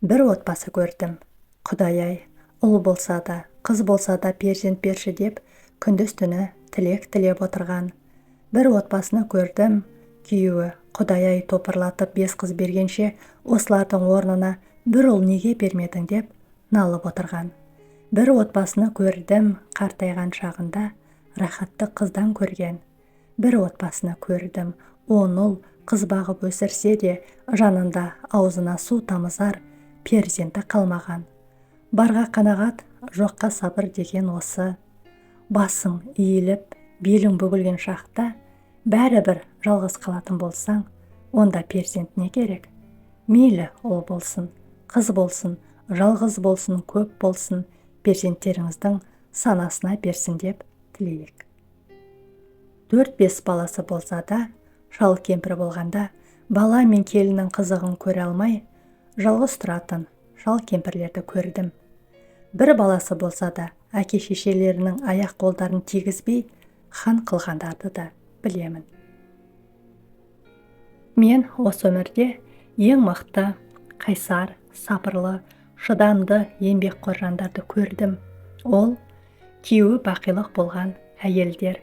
Бір отбасы көрдім. Құдай-ай, ұл болса да, қыз болса да перзент берші деп, күндіз-түні тілек тілеп отырған. Бір отбасыны көрдім. Күйеуі, Құдай-ай топырлатып 5 қыз бергенше, осылардың орнына бір ұл неге бермедің деп налып отырған. Бір отбасыны көрдім. Қартайған шағында рахатты қыздан көрген. Бір отбасыны көрдім. 10 ұл қыз бағып өсірсе де, жанында аузына су тамызар перзенті қалмаған. Барға қанағат, жоққа сабыр деген осы. Басың иіліп, белің бүгілген шақта, бәрібір жалғыз қалатын болсаң, онда перзент не керек? Мейлі ұл болсын, қыз болсын, жалғыз болсын, көп болсын, перзенттеріңіздің санасына берсін деп тілейік. 4-5 баласы болса да, шал кемпір болғанда, бала мен келіннің қызығын көре алмай, жалғыз тұратын шал кемпірлерді көрдім. Бір баласы болса да, әке-шешелерінің аяқ-қолдарын тигізбей, хан қылғандарды да білемін. Мен осы өмірде ең мықты, қайсар, сабырлы, шыдамды, еңбекқор жандарды көрдім. Ол күйеуі бақилық болған әйелдер.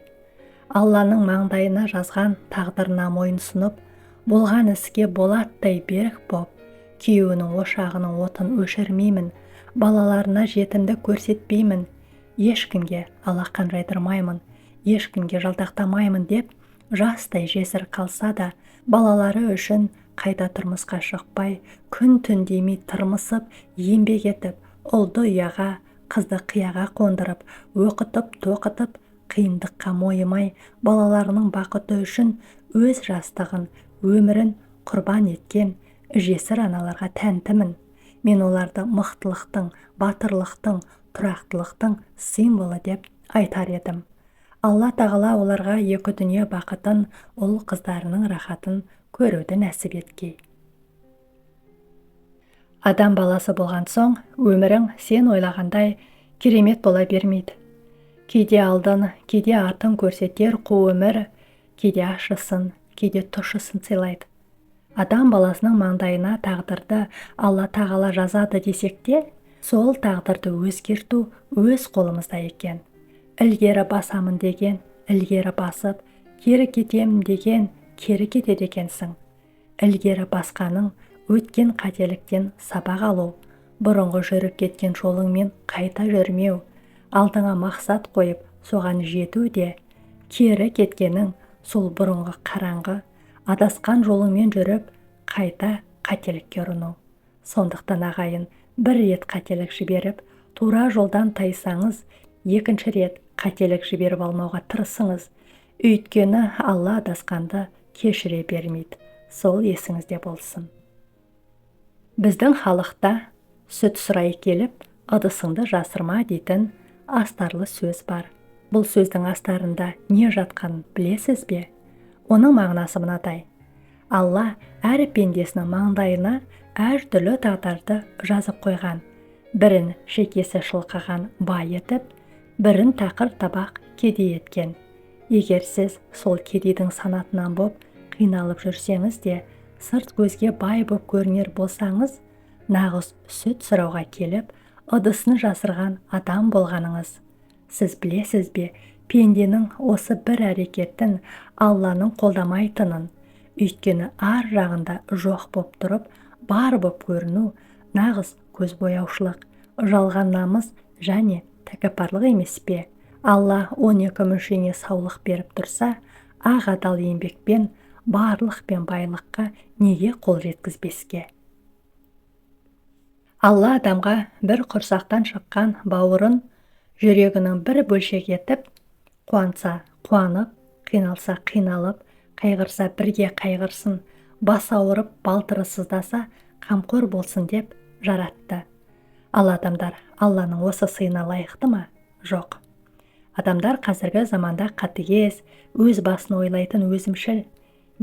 Алланың маңдайына жазған тағдырына мойынсұнып, болған іске болаттай берік боп, күйеуінің ошағының отын өшірмеймін, балаларына жетімдік көрсетпеймін, ешкімге алақан жайдырмаймын, ешкімге жалтақтамаймын деп, жастай жесір қалса да, балалары үшін қайта тұрмысқа шықпай, күн-түн демей тырмысып, еңбек етіп, ұлды ұяға, қызды қияға қондырып, оқытып, тоқытып, қиындыққа мойымай, балаларының бақыты үшін өз жастығын, өмірін құрбан еткен жесір аналарға тәнтімін. Мен оларды мықтылықтың, батырлықтың, тұрақтылықтың символы деп айтар едім. Алла тағала оларға екі дүние бақытын, ұл қыздарының рахатын көруді нәсіп еткей. Адам баласы болған соң, өмірің сен ойлағандай керемет бола бермейді. Кейде алдын, кейде артын көрсетер қу өмір, кейде ащысын, кейде тұщысын сыйлайды. Адам баласының маңдайына тағдырды Алла тағала жазады десек те, сол тағдырды өзгерту өз қолымызда екен. Ілгері басамын деген, ілгері басып, кері кетемін деген, кері кетеді екенсің. Ілгері басқаның өткен қателіктен сабақ алу, бұрынғы жүріп кеткен жолыңмен қайта жүрмеу, алдыңа мақсат қойып, соған жету де, кері кеткенің сол бұрынғы қараңғы, адасқан жолыңмен жүріп, қайта қателікке ұрыну. Сондықтан ағайын, бір рет қателік жіберіп, тура жолдан тайсаңыз, екінші рет қателік жіберіп алмауға тырысыңыз. Өйткені Алла адасқанды кешіре бермейді. Сол есіңізде болсын. Біздің халықта сүт сұрай келіп, ыдысыңды жасырма дейтін астарлы сөз бар. Бұл сөздің астарында не жатқанын білесіз бе? Оның мағынасы мынадай. Алла әр пендесінің маңдайына әр түрлі тағдырды жазып қойған. Бірін шекесі шылқыған бай етіп, бірін тақыр табақ кедей еткен. Егер сіз сол кедейдің санатынан боп қиналып жүрсеңіз де, сырт көзге бай боп көрінер болсаңыз, нағыз сүт сұрауға келіп, ыдысын жасырған адам болғаныңыз. Сіз білесіз бе, пенденің осы бір әрекетін Алланың қолдамайтынын, өйткені ар жағында жоқ боп тұрып, бар боп көріну нағыз көз бояушылық, жалған намыс және тәкаппарлық емес пе? Алла 12 мүшеңе саулық беріп тұрса, ақ адал еңбекпен, барлық пен байлыққа неге қол жеткізбеске? Алла адамға бір құрсақтан шыққан бауырын жүрегінің бір бөлшек етіп, қуанса қуанып, қиналса қиналып, қайғырса бірге қайғырсын, бас ауырып балтыры сыздаса қамқор болсын деп жаратты. Ал адамдар Алланың осы сыйына лайықты ма? Жоқ. Адамдар қазіргі заманда қатыгез, өз басын ойлайтын өзімшіл,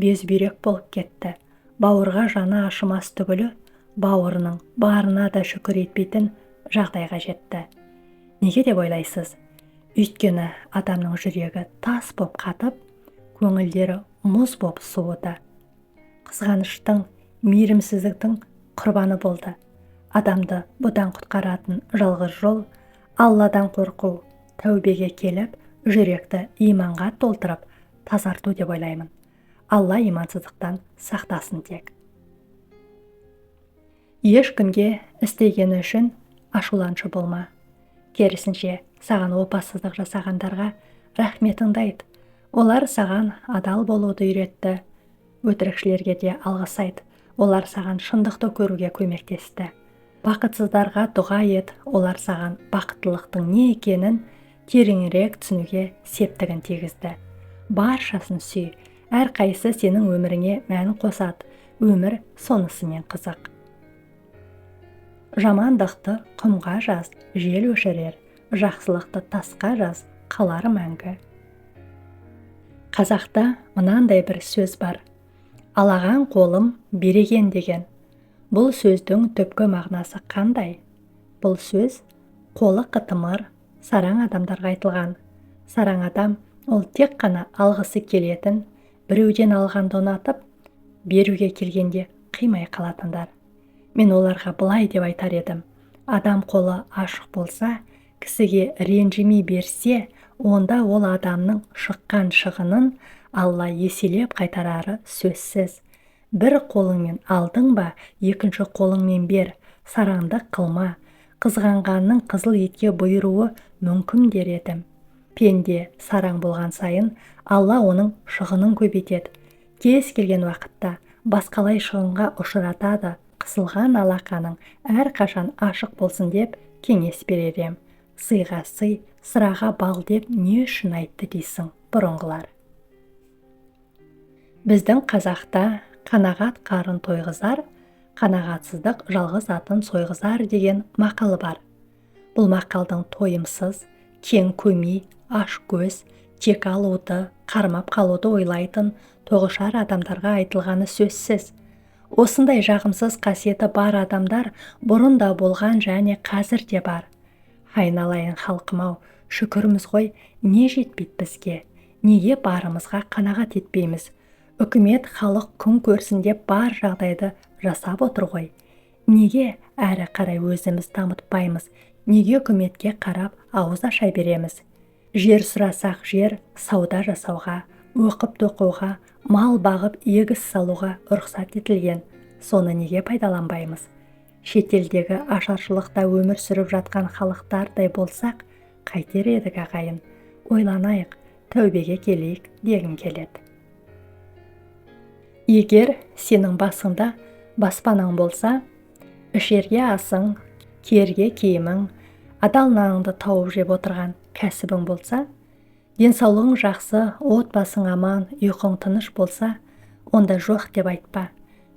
безбүйрек болып кетті. Бауырға жаны ашымас түгілі, бауырының барына да шүкір етпейтін жағдайға жетті. Неге деп ойлайсыз? Өйткені адамның жүрегі тас боп қатып, көңілдері мұз боп суыды. Қызғаныштың, мейірімсіздіктің құрбаны болды. Адамды бұдан құтқаратын жалғыз жол Алладан қорқу, тәубеге келіп, жүректі иманға толтырып, тазарту деп ойлаймын. Алла имансыздықтан сақтасын тек. Ешкімге істегені үшін ашуланшы болма. Керісінше, саған опасыздық жасағандарға рахметіңді айт. Олар саған адал болуды үйретті. Өтірікшілерге де алғыс айт. Олар саған шындықты көруге көмектесті. Бақытсыздарға дұға ет. Олар саған бақыттылықтың не екенін тереңірек түсінуге септігін тигізді. Баршасын сүй. Әрқайсысы сенің өміріңе мән қосады. Өмір сонысымен қызық. Жамандықты құмға жаз, жел өшірер. Жақсылықты тасқа жаз, қалар мәңгі. Қазақта мынандай бір сөз бар. Алаған қолым береген деген. Бұл сөздің түпкі мағынасы қандай? Бұл сөз қолы қытымыр, сараң адамдарға айтылған. Сараң адам ол тек қана алғысы келетін, біреуден алғанды ұнатып, беруге келгенде қимай қалатындар. Мен оларға былай деп айтар едім. Адам қолы ашық болса, кісіге ренжімей берсе, онда ол адамның шыққан шығынын Алла еселеп қайтарары сөзсіз. Бір қолыңмен алдың ба, екінші қолыңмен бер, сараңды қылма. Қызғанғанның қызыл етке бұйыруы мүмкін дер едім. Пенде сараң болған сайын, Алла оның шығынын көбейтеді. Кез келген уақытта басқалай шығынға ұшыратады. Қысылған алақаның әрқашан ашық болсын деп кеңес беререм. Сыйға сый, сыраға бал деп не үшін айтты дейсің бұрынғылар. Біздің қазақта қанағат қарын тойғызар, қанағатсыздық жалғыз атын сойғызар деген мақалы бар. Бұл мақалдың тойымсыз, кең көмей, аш көз, тек алуды, қармап қалуды ойлайтын тоғышар адамдарға айтылғаны сөзсіз. Осындай жағымсыз қасиеті бар адамдар бұрын да болған және қазір де бар. Айналайын халқым-ау, шүкіріміз ғой, не жетпейді бізге? Неге барымызға қанағат етпейміз? Үкімет халық күн көрсін деп бар жағдайды жасап отыр ғой. Неге әрі қарай өзіміз дамытпаймыз? Неге үкіметке қарап ауыз аша береміз? Жер сұрасақ жер, сауда жасауға, оқып тоқуға, мал бағып егіс салуға рұқсат етілген. Соны неге пайдаланбаймыз? Шетелдегі ашаршылықта өмір сүріп жатқан халықтардай болсақ, қайтер едік ағайын? Ойланайық, тәубеге келейік дегім келеді. Егер сенің басыңда баспанаң болса, ішерге асың, киерге киімің, адал наныңды тауып жеп отырған кәсібің болса, денсаулығың жақсы, отбасың аман, ұйқың тыныш болса, онда жоқ деп айтпа.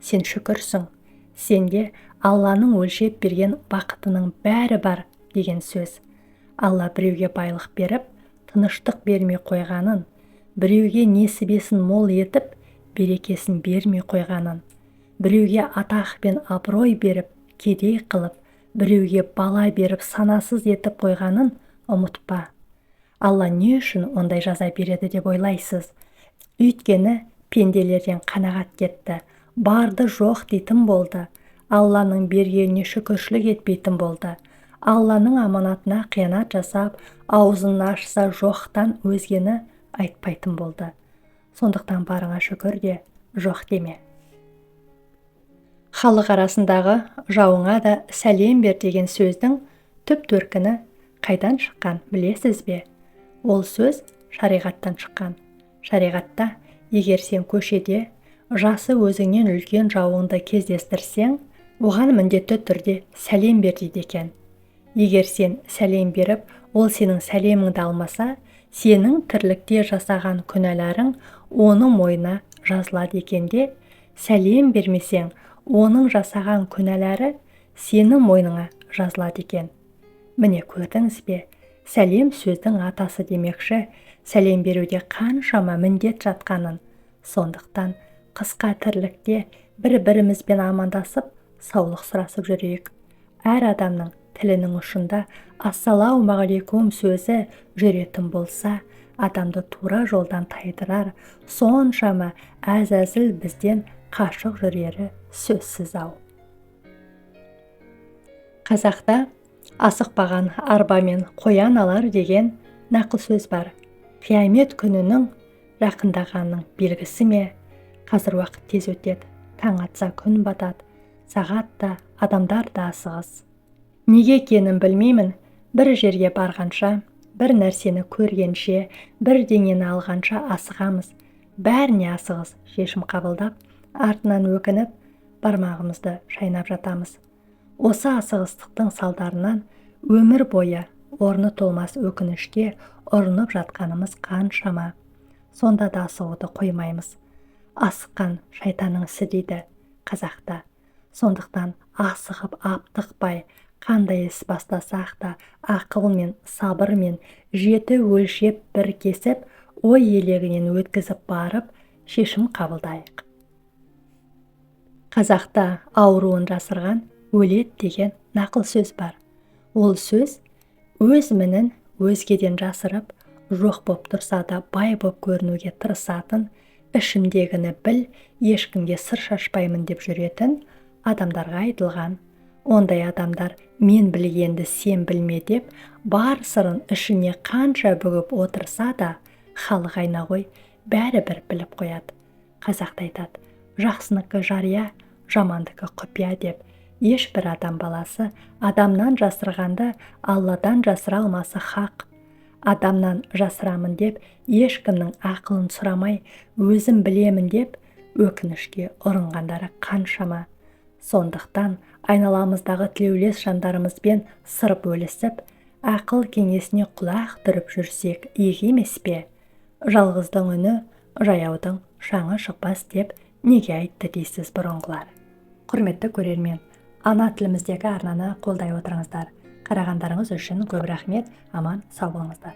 Сен шүкірсің. Сенде Алланың өлшеп берген бақытының бәрі бар деген сөз. Алла біреуге байлық беріп, тыныштық бермей қойғанын, біреуге несібесін мол етіп, берекесін бермей қойғанын, біреуге атақ пен абырой беріп, кедей қылып, біреуге бала беріп, санасыз етіп қойғанын ұмытпа. Алла не үшін ондай жаза береді деп ойлайсыз? Өйткені пенделерден қанағат кетті, барды жоқ дейтін болды. Алланың бергеніне шүкіршілік етпейтін болды. Алланың аманатына қиянат жасап, аузын ашса жоқтан өзгені айтпайтын болды. Сондықтан барыңа шүкір де, жоқ деме. Халық арасындағы жауыңа да сәлем бер деген сөздің түп төркіні қайдан шыққан білесіз бе? Ол сөз шариғаттан шыққан. Шариғатта, егер сен көшеде жасы өзіңнен үлкен жауыңды кездестірсең, оған міндетті түрде сәлем бер дейді екен. Егер сен сәлем беріп, ол сенің сәлеміңді алмаса, сенің тірлікте жасаған күнәларың оның мойнына жазылады екен де, сәлем бермесең, оның жасаған күнәлары сенің мойныңа жазылады екен. Міне көрдіңіз бе? Сәлем сөздің атасы демекші, сәлем беруде қаншама міндет жатқанын. Сондықтан қысқа тірлікте бір-бірімізбен амандасып, саулық сұрасып жүрейік. Әр адамның тілінің ұшында ассалаумағалейкум сөзі жүретін болса, адамды тура жолдан тайдырар, соншама әзәзіл бізден қашық жүрері сөзсіз ау. Қазақта асықпаған арбамен қоян алар деген нақыл сөз бар. Қиямет күнінің жақындағанның белгісі ме? Қазір уақыт тез өтеді. Таң атса күн батады. Сағат та, адамдар да асығыс. Неге екенін білмеймін, бір жерге барғанша, бір нәрсені көргенше, бірдеңені алғанша асығамыз. Бәріне асығыс шешім қабылдап, артынан өкініп, бармағымызды шайнап жатамыз. Осы асығыстықтың салдарынан өмір бойы орны толмас өкінішке ұрынып жатқанымыз қаншама. Сонда да асығуды қоймаймыз. Асыққан шайтанның ісі дейді қазақта. Сондықтан асығып аптықпай, қандай іс бастасақ та ақылмен, сабырмен, жеті өлшеп бір кесіп, ой елегінен өткізіп барып, шешім қабылдайық. Қазақта ауруын жасырған өлет деген нақыл сөз бар. Ол сөз өз мінін өзгеден жасырып, жоқ боп тұрса да бай боп көрінуге тырысатын, ішімдегіні біл, ешкімге сыр шашпаймын деп жүретін адамдарға айтылған. Ондай адамдар мен білгенді сен білме деп, бар сырын ішіне қанша бүгіп отырса да, халық айна ғой, бәрібір біліп қояды. Қазақта айтады, жақсыныкі жария, жамандыкі құпия деп. Ешбір адам баласы адамнан жасырғанды Алладан жасыра алмасы хақ. Адамнан жасырамын деп, ешкімнің ақылын сұрамай, өзім білемін деп, өкінішке ұрынғандары қаншама. Сондықтан айналамыздағы тілеулес жандарымызбен сыр бөлісіп, ақыл кеңесіне құлақ түріп жүрсек игі емес пе? Жалғыздың үні, жаяудың шаңы шықпас деп неге айтты дейсіз бұрынғылар. Құрметті көрермен, ана тіліміздегі арнаны қолдай отырыңыздар. Қарағандарыңыз үшін көп рахмет, аман сау болыңыздар.